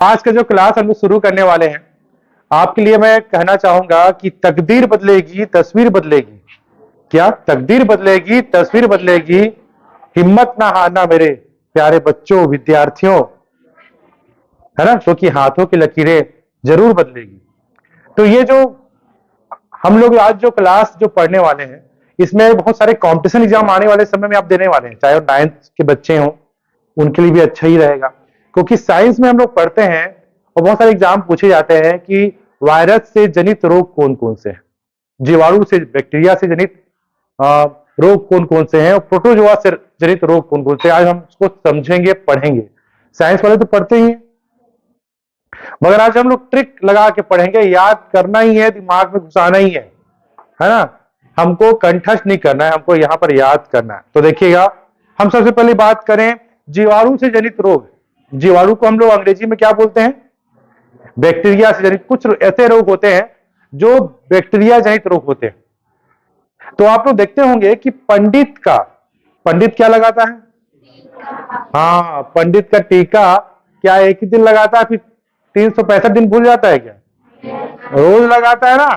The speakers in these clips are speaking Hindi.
आज का जो क्लास हम लोग शुरू करने वाले हैं, आपके लिए मैं कहना चाहूंगा कि तकदीर बदलेगी तस्वीर बदलेगी। क्या तकदीर बदलेगी तस्वीर बदलेगी, हिम्मत ना हारना मेरे प्यारे बच्चों विद्यार्थियों, है ना, क्योंकि हाथों की लकीरें जरूर बदलेगी। तो ये जो हम लोग आज जो क्लास जो पढ़ने वाले हैं, इसमें बहुत सारे कॉम्पिटिशन एग्जाम आने वाले समय में आप देने वाले हैं, चाहे वो 9th के बच्चे हों, उनके लिए भी अच्छा ही रहेगा। क्योंकि साइंस में हम लोग पढ़ते हैं और बहुत सारे एग्जाम पूछे जाते हैं कि वायरस से जनित रोग कौन कौन से हैं, जीवाणु से बैक्टीरिया से जनित रोग कौन कौन से हैं, और प्रोटोजोआ से जनित रोग कौन कौन से हैं। आज हम उसको समझेंगे, पढ़ेंगे। साइंस वाले तो पढ़ते ही हैं, मगर आज हम लोग ट्रिक लगा के पढ़ेंगे। याद करना ही है, दिमाग में घुसाना ही है ना। हमको कंठस्थ नहीं करना है, हमको यहाँ पर याद करना है। तो देखिएगा, हम सबसे पहले बात करें जीवाणु से जनित रोग। जीवाणु को हम लोग अंग्रेजी में क्या बोलते हैं? बैक्टीरिया से जनित। कुछ ऐसे रोग होते हैं जो बैक्टीरिया जनित रोग होते हैं। तो आप लोग देखते होंगे कि पंडित क्या लगाता है? हाँ, पंडित का टीका क्या एक ही दिन लगाता है, फिर 365 दिन भूल जाता है क्या? रोज लगाता है ना।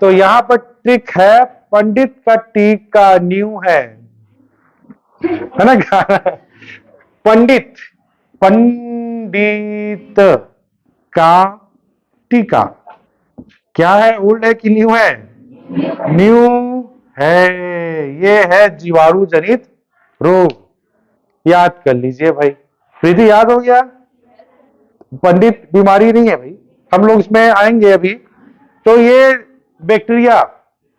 तो यहाँ पर ट्रिक है, पंडित का टीका न्यू है ना। पंडित पंडित का टीका क्या है? ओल्ड है कि न्यू है? न्यू है। ये है जीवाणु जनित रोग। याद कर लीजिए भाई। प्रीति, याद हो गया? पंडित बीमारी नहीं है भाई, हम लोग इसमें आएंगे अभी। तो ये बैक्टीरिया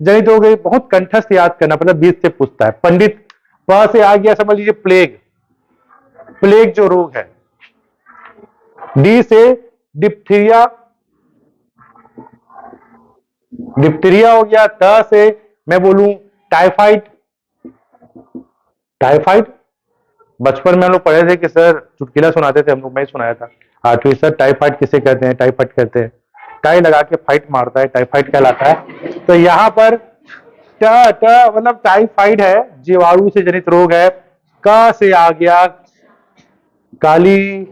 जनित हो गई। बहुत कंठस्थ याद करना, मतलब 20 से पूछता है। पंडित प से आ गया, समझ लीजिए प्लेग जो रोग है। डी से डिप्थीरिया हो गया। त से मैं बोलूं टाइफाइड। बचपन में हम लोग पढ़े थे कि सर चुटकुला सुनाते थे हम लोग, मैं सुनाया था 8वीं। सर टाइफाइड किसे कहते हैं? टाइफाइड कहते हैं, टाई लगा के फाइट मारता है, टाइफाइड कहलाता है। तो यहाँ पर मतलब टाइफाइड है, जीवाणु से जनित रोग है। क से आ गया काली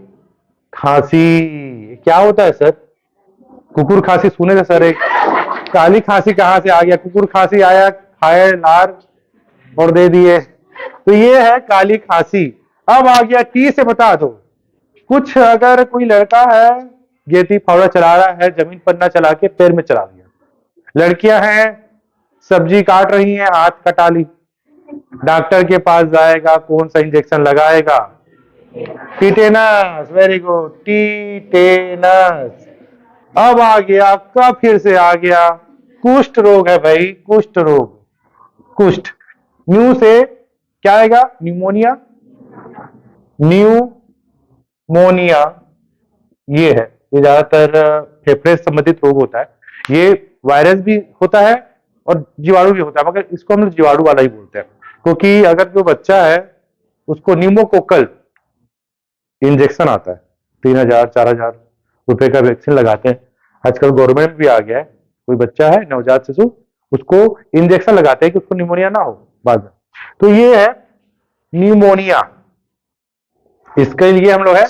खांसी। क्या होता है सर? कुकुर खांसी सुने थे सर। एक काली खांसी कहां से आ गया? कुकुर खांसी आया, खाए लार और दे दिए, तो ये है काली खांसी। अब आ गया टी से, बता दो कुछ। अगर कोई लड़का है, गेती फावड़ा चला रहा है, जमीन पर ना चला के पैर में चला दिया। लड़कियां हैं, सब्जी काट रही हैं, हाथ कटा ली। डॉक्टर के पास जाएगा, कौन सा इंजेक्शन लगाएगा? टीटेनस। Very good, tetanus. अब आ गया का, फिर से आ गया कुष्ठ रोग है भाई, कुष्ठ रोग। कुष्ठ न्यू से क्या आएगा? न्यूमोनिया। ये है, ये ज्यादातर फेफड़े से संबंधित रोग होता है। ये वायरस भी होता है और जीवाणु भी होता है, मगर इसको हम लोग जीवाणु वाला ही बोलते हैं। क्योंकि अगर जो बच्चा है उसको न्यूमोकोकल इंजेक्शन आता है, 3000-4000 रुपए का वैक्सीन लगाते हैं। आजकल गवर्नमेंट भी आ गया है, कोई बच्चा है नवजात शिशु, उसको इंजेक्शन लगाते हैं कि उसको निमोनिया ना हो बाद में। तो ये है न्यूमोनिया। इसके लिए हम लोग है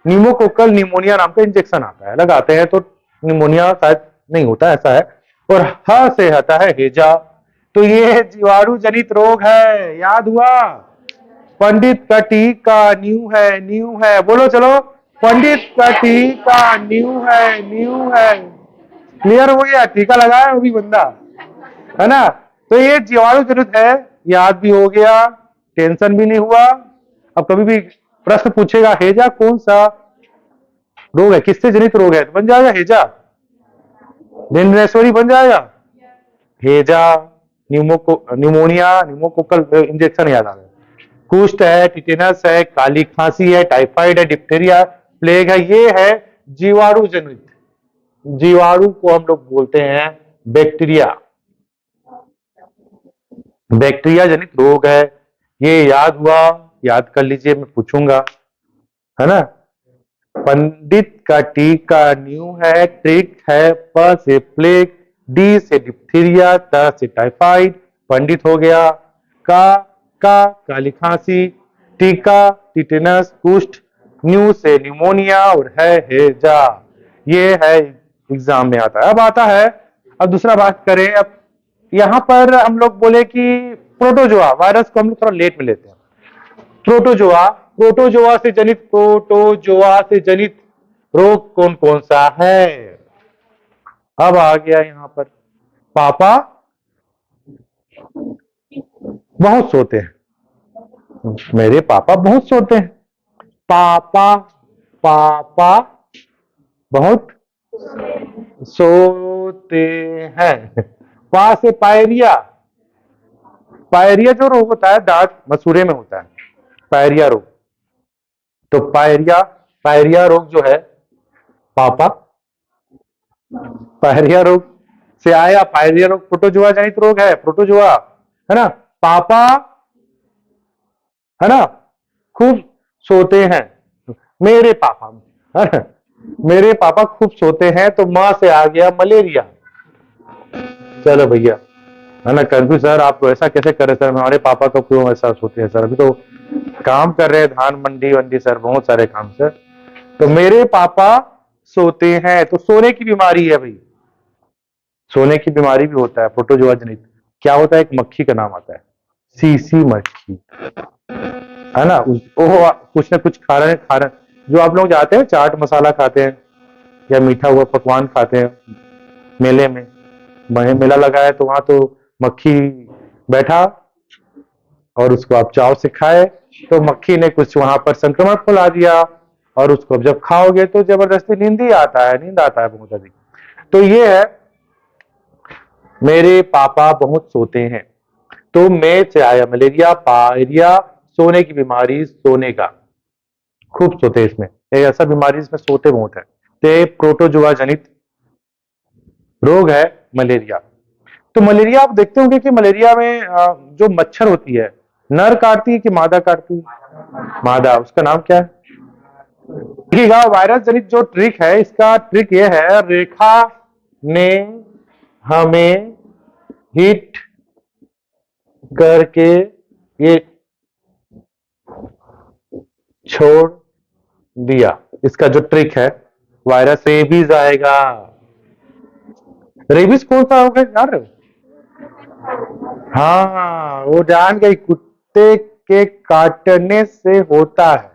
न्यूमोकोकल निमोनिया नाम का इंजेक्शन आता है, लगाते हैं तो निमोनिया शायद नहीं होता, ऐसा है। और ह से आता है हेजा। तो ये जीवाणु जनित रोग है, याद हुआ? पंडित का टीका न्यू है। बोलो चलो, पंडित का टीका न्यू है। क्लियर हो गया? टीका लगाया वो भी बंदा, है ना। तो ये जीवाणु जनित है, याद भी हो गया, टेंशन भी नहीं हुआ। अब कभी भी प्रश्न पूछेगा हेजा कौन सा रोग है, किससे जनित रोग है, तो बन जाएगा हेजा। लिंड्रेश्वरी बन जाएगा हेजा। न्यूमोनिया, न्यूमोकोकल इंजेक्शन याद आ गया। कुष्ठ है, टिटेनस है, काली खांसी है, टाइफाइड है, डिप्थीरिया, प्लेग है। ये है जीवाणु जनित। जीवाणु को हम लोग बोलते हैं बैक्टीरिया। बैक्टीरिया जनित रोग है, ये याद हुआ? याद कर लीजिए, मैं पूछूंगा, है ना। पंडित का टीका न्यू है, ट्रिक है प से प्लेग, डी से डिप्थीरिया, त से टाइफाइड। पंडित हो गया। का काली खांसी, टीका टिटेनस, कुष्ठ, न्यू से न्यूमोनिया और है हेजा। ये है एग्जाम में आता है। अब आता है, अब दूसरा बात करें। अब यहां पर हम लोग बोले कि प्रोटोजोआ वायरस को हम लोग थोड़ा लेट में लेते हैं। प्रोटोजोआ, प्रोटोजोआ से जनित रोग कौन कौन सा है? अब आ गया यहां पर, पापा बहुत सोते हैं। मेरे पापा बहुत सोते हैं। पापा, पापा बहुत सोते हैं। पा से पायरिया, पायरिया जो रोग होता है दांत मसूड़े में होता है, पायरिया रोग। तो पायरिया, पायरिया रोग जो है, पापा पायरिया रोग से आया। पायरिया रोग प्रोटोजोआ जनित रोग है, प्रोटोजोआ है ना। पापा है ना खूब सोते हैं। मेरे पापा है ना? मेरे पापा खूब सोते हैं। तो मां से आ गया मलेरिया। चलो भैया, है ना कंफ्यूज सर, आप ऐसा कैसे कर रहे सर, हमारे पापा तो क्यों ऐसा सोते हैं सर, अभी तो काम कर रहे हैं, धान मंडी वंडी सर, बहुत सारे काम सर। तो मेरे पापा सोते हैं। तो सोने की बीमारी है भाई, सोने की बीमारी भी होता है प्रोटोजोआ जनित। क्या होता है? एक मक्खी का नाम आता है, सीसी मक्खी, है ना। वो कुछ ना कुछ खा रहे जो आप लोग जाते हैं चाट मसाला खाते हैं या मीठा हुआ पकवान खाते हैं मेले में, मेला लगा है तो वहां तो मक्खी बैठा और उसको आप चाव से खाए, तो मक्खी ने कुछ वहां पर संक्रमण फैला दिया और उसको जब खाओगे तो जबरदस्ती नींद ही आता है, नींद आता है बहुत अधिक। तो ये है, मेरे पापा बहुत सोते हैं। तो मैं से आया मलेरिया, पायरिया, सोने की बीमारी, सोने का खूब सोते हैं। इसमें एक ऐसा बीमारी इसमें सोते बहुत है, तो ये प्रोटोजोआ जनित रोग है मलेरिया। तो मलेरिया आप देखते होंगे कि मलेरिया में जो मच्छर होती है, नर काटती है कि मादा काटती है? मादा। उसका नाम क्या है? देखिएगा, वायरस जनित जो ट्रिक है, इसका ट्रिक ये है, रेखा ने हमें हिट करके ये छोड़ दिया। इसका जो ट्रिक है, वायरस रेबीज आएगा। रेबीज कौन सा होगा यार? हाँ, वो जान गई, कुत्ते के काटने से होता है।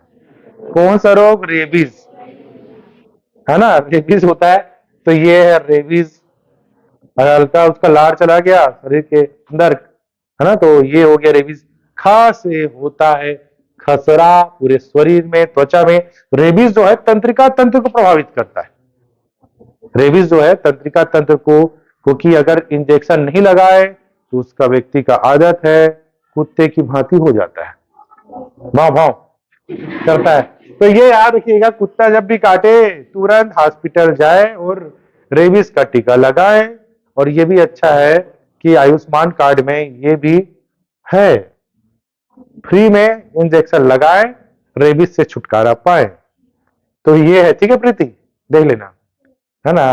कौन सा रोग? रेबीज, है ना, रेबीज होता है। तो ये है रेबीज। हल्का उसका लार चला गया शरीर के अंदर, है ना, तो ये हो गया रेबीज। खा से होता है खसरा पूरे शरीर में, त्वचा में। रेबीज जो है तंत्रिका तंत्र को प्रभावित करता है। रेबीज जो है तंत्रिका तंत्र को, क्योंकि अगर इंजेक्शन नहीं लगाए तो उसका व्यक्ति का आदत है कुत्ते की भांति हो जाता है, भाव भाव करता है। तो ये याद रखिएगा, कुत्ता जब भी काटे तुरंत हॉस्पिटल जाए और रेबीज का टीका लगाए। और ये भी अच्छा है कि आयुष्मान कार्ड में ये भी है, फ्री में इंजेक्शन लगाए, रेबीज से छुटकारा पाए। तो ये है, ठीक है प्रीति, देख लेना, है ना।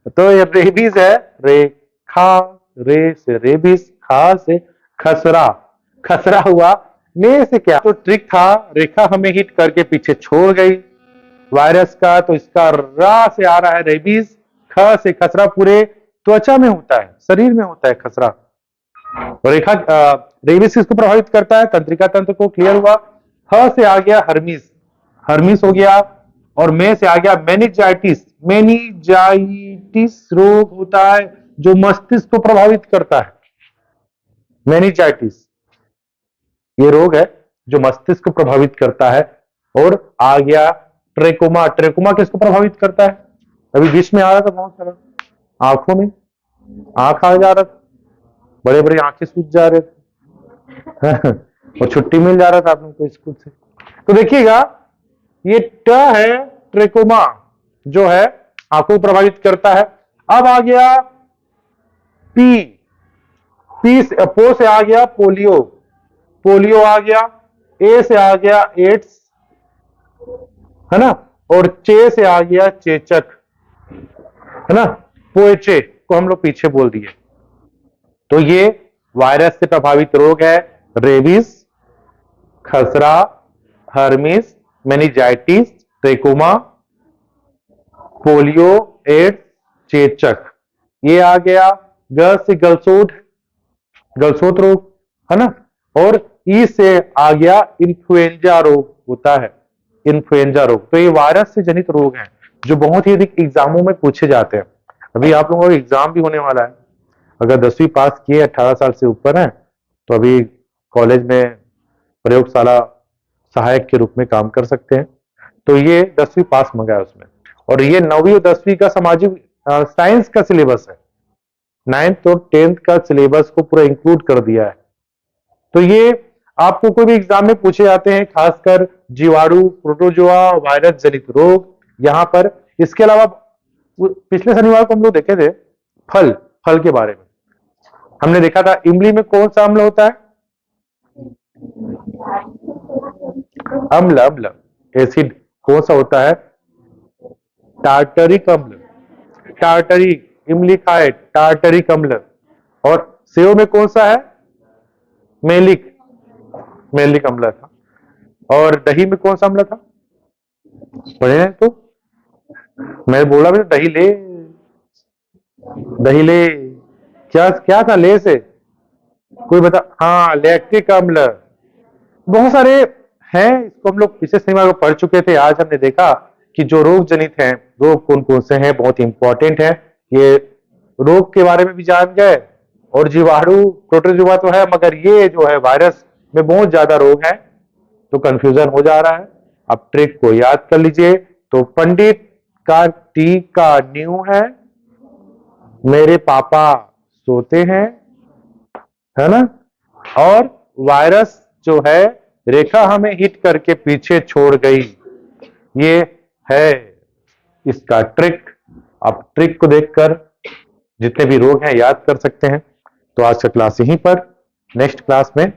तो ये रेबीज है, रेखा, रे से रेबीज, खा से खसरा, खसरा हुआ। ने से क्या? तो ट्रिक था, रेखा हमें हिट करके पीछे छोड़ गई वायरस का, तो इसका रा से आ रहा है रेबीज। ख से खसरा, पूरे त्वचा में होता है, शरीर में होता है खसरा। रेखा रेबीज किसको प्रभावित करता है? तंत्रिका तंत्र को। क्लियर हुआ। ह से आ गया हर्मीस, हर्मीस हो गया। और में से आ गया मेनिजाइटिस, मेनिजाइटिस रोग होता है जो मस्तिष्क को प्रभावित करता है। मेनिजाइटिस ये रोग है जो मस्तिष्क को प्रभावित करता है। और आ गया ट्रेकोमा, ट्रेकोमा किसको प्रभावित करता है? अभी बीच में आ रहा था बहुत सारा, आंखों में आंख आ जा रहा था, बड़े बड़े आंखें सूज जा रहे थे और छुट्टी मिल जा रहा था आप लोग को स्कूल से। तो देखिएगा, ये ट है ट्रेकोमा, जो है आंखों को प्रभावित करता है। अब आ गया पी, पी से, पो से आ गया पोलियो, पोलियो आ गया। ए से आ गया एड्स, है ना। और चे से आ गया चेचक, है ना, पोएचे को हम लोग पीछे बोल दिए। तो ये वायरस से प्रभावित रोग है, रेबीज, खसरा, हर्मीस, मेनिजाइटिस, ट्रेकोमा, पोलियो, एड्स, चेचक, ये आ गया। ग से गलसोट, गलसोत रोग है ना। और ई से आ गया इन्फ्लुएंजा रोग होता है, इन्फ्लुएंजा रोग। तो ये वायरस से जनित रोग हैं जो बहुत ही अधिक एग्जामों में पूछे जाते हैं। अभी आप लोगों का एग्जाम भी होने वाला है, अगर 10वीं पास किए 18 साल से ऊपर है तो अभी कॉलेज में प्रयोगशाला सहायक के रूप में काम कर सकते हैं। तो ये 10वीं पास मंगा है उसमें। और ये 9वीं और 10वीं का सामाजिक साइंस का सिलेबस है, 9th और 10th का सिलेबस को पूरा इंक्लूड कर दिया है। तो ये आपको कोई भी एग्जाम में पूछे जाते हैं, खासकर जीवाणु, प्रोटोजोआ, वायरस जनित रोग यहाँ पर। इसके अलावा पिछले शनिवार को हम लोग देखे थे फल, फल के बारे में हमने देखा था इमली में कौन सा अम्ल होता है? अम्ल, अम्ल, एसिड कौन सा होता है? टार्टरिक अम्ल, टार्टरिक, इमली खाए टार्टरिक अम्ल। और सेव में कौन सा है? मेलिक, मेलिक अम्ल था। और दही में कौन सा अम्ल था? पढ़े हैं तो मैं बोला भी दही ले, दही ले, क्या क्या था ले से? कोई बता? हाँ, लैक्टिक अम्ल। बहुत सारे हैं, इसको हम लोग पिछले शनिवार को पढ़ चुके थे। आज हमने देखा कि जो रोग जनित हैं, रोग कौन कौन से हैं, बहुत इंपॉर्टेंट है। ये रोग के बारे में भी जान गए। और जीवाणु, प्रोटोजोआ तो है, मगर ये जो है वायरस में बहुत ज्यादा रोग है, तो कंफ्यूजन हो जा रहा है। अब ट्रिक को याद कर लीजिए। तो पंडित का टी का न्यू है, मेरे पापा सोते हैं, है ना। और वायरस जो है रेखा हमें हिट करके पीछे छोड़ गई, ये है इसका ट्रिक। आप ट्रिक को देखकर जितने भी रोग हैं याद कर सकते हैं। तो आज का क्लास यहीं पर, नेक्स्ट क्लास में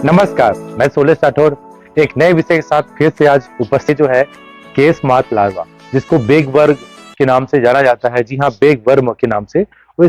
नमस्कार, मैं सोलेश राठौर एक नए विषय के साथ फिर से आज उपस्थित जो है केस मार्क लार्वा, जिसको बेग वर्ग के नाम से जाना जाता है। जी हाँ, बेग वर्म के नाम से। वो